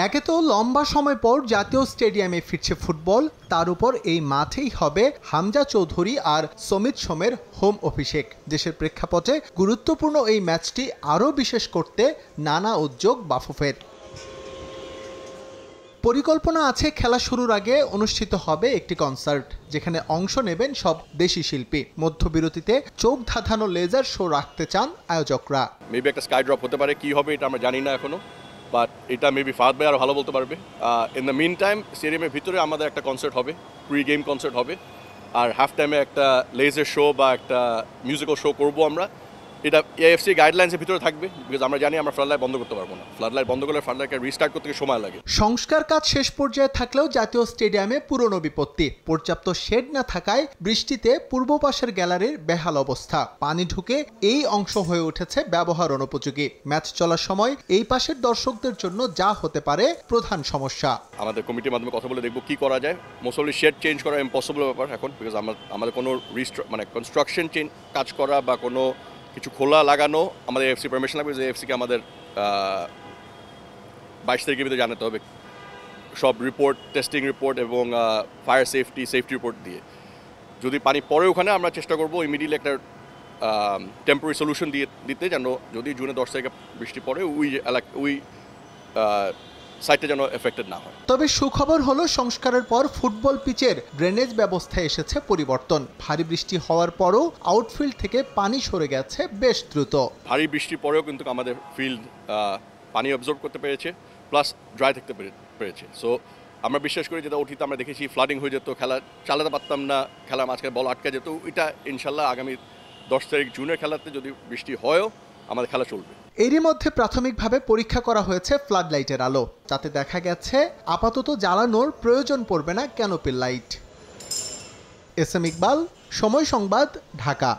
একে তো লম্বা সময় পর জাতীয় স্টেডিয়ামে ফিরছে ফুটবল, তার উপর এই মাঠেই হবে হামজা চৌধুরী আর সমিত সোমের হোম অভিষেক। দেশের প্রেক্ষাপটে গুরুত্বপূর্ণ এই ম্যাচটি আরও বিশেষ করতে নানা উদ্যোগ বাফুফের। পরিকল্পনা আছে খেলা শুরুর আগে অনুষ্ঠিত হবে একটি কনসার্ট, যেখানে অংশ নেবেন সব দেশি শিল্পী। মধ্যবিরতিতে চোখ ধাঁধানো লেজার শো রাখতে চান আয়োজকরা। মেবি একটা স্কাই ড্রপ হতে পারে, কি হবে এটা আমরা জানি না এখনো, বাট এটা মেবি ফাহাদ ভাই আরো ভালো বলতে পারবে। ইন দ্য মিন টাইম স্টেডিয়ামের ভিতরে আমাদের একটা কনসার্ট হবে, প্রি গেম কনসার্ট হবে, আর হাফ টাইমে একটা লেজার শো বা একটা মিউজিক্যাল শো করবো আমরা। এটা এএফসি গাইডলাইন্সের ভিতরে থাকবে, বিকজ আমরা জানি আমরা ফ্লাড লাইট বন্ধ করতে পারবো না। ফ্লাড লাইট বন্ধ করলে ফ্লাড লাইটকে রিস্টার্ট করতে সময় লাগে। সংস্কার কাজ শেষ পর্যায়ে থাকলেও জাতীয় স্টেডিয়ামে পুরনো বিপত্তি। পর্যাপ্ত শেড না থাকায় বৃষ্টিতে পূর্ব পাশের গ্যালারির বেহাল অবস্থা। পানি ঢুকে এই অংশ হয়ে উঠেছে ব্যবহার অনুপযোগী। ম্যাচ চলার সময় এই পাশের দর্শকদের জন্য যা হতে পারে প্রধান সমস্যা। আমাদের কমিটির মাধ্যমে কথা বলে দেখবো কি করা যায়। মোস্টলি শেড চেঞ্জ করা ইম্পসিবল ব্যাপার এখন, বিকজ আমাদের কোনো কনস্ট্রাকশন কাজ করা বা কোনো কিছু খোলা লাগানো আমাদের এফসি পারমিশন লাগবে। যে এফসিকে আমাদের 22 তারিখের ভিতরে জানাতে হবে সব রিপোর্ট, টেস্টিং রিপোর্ট এবং ফায়ার সেফটি রিপোর্ট দিয়ে। যদি পানি পড়ে ওখানে আমরা চেষ্টা করবো ইমিডিয়েটলি একটা টেম্পোরারি সলিউশন দিতে, যেন যদি জুনে 10 তারিখে বৃষ্টি পড়ে ওই সাইটটা যেন এফেক্টেড না হয়। তবে সুখবর হলো সংস্কারের পর ফুটবল পিচের ড্রেনেজ ব্যবস্থায় এসেছে পরিবর্তন। ভারী বৃষ্টি হওয়ার পরও আউটফিল্ড থেকে পানি সরে গেছে বেশ দ্রুত। ভারী বৃষ্টির পরেও কিন্তু আমাদের ফিল্ড পানি অবজর্ভ করতে পেরেছে, প্লাস ড্রাই থাকতে পেরেছে। সো আমরা বিশ্বাস করি, যেটা অতীতে আমরা দেখেছি ফ্লাডিং হয়ে যেত, খেলা চালাতে পারতাম না, খেলার মাঝখানে বল আটকে যেত, এটা ইনশাল্লাহ আগামী 10 তারিখ জুনের খেলাতে যদি বৃষ্টি হয়ও আমাদের খেলা চলবে। এরই মধ্যে প্রাথমিকভাবে পরীক্ষা করা হয়েছে ফ্লাড লাইটের আলো। তাতে দেখা গেছে আপাতত জ্বালানোর প্রয়োজন পড়বে না canopy light. S M Iqbal, Somoy Sangbad, Dhaka.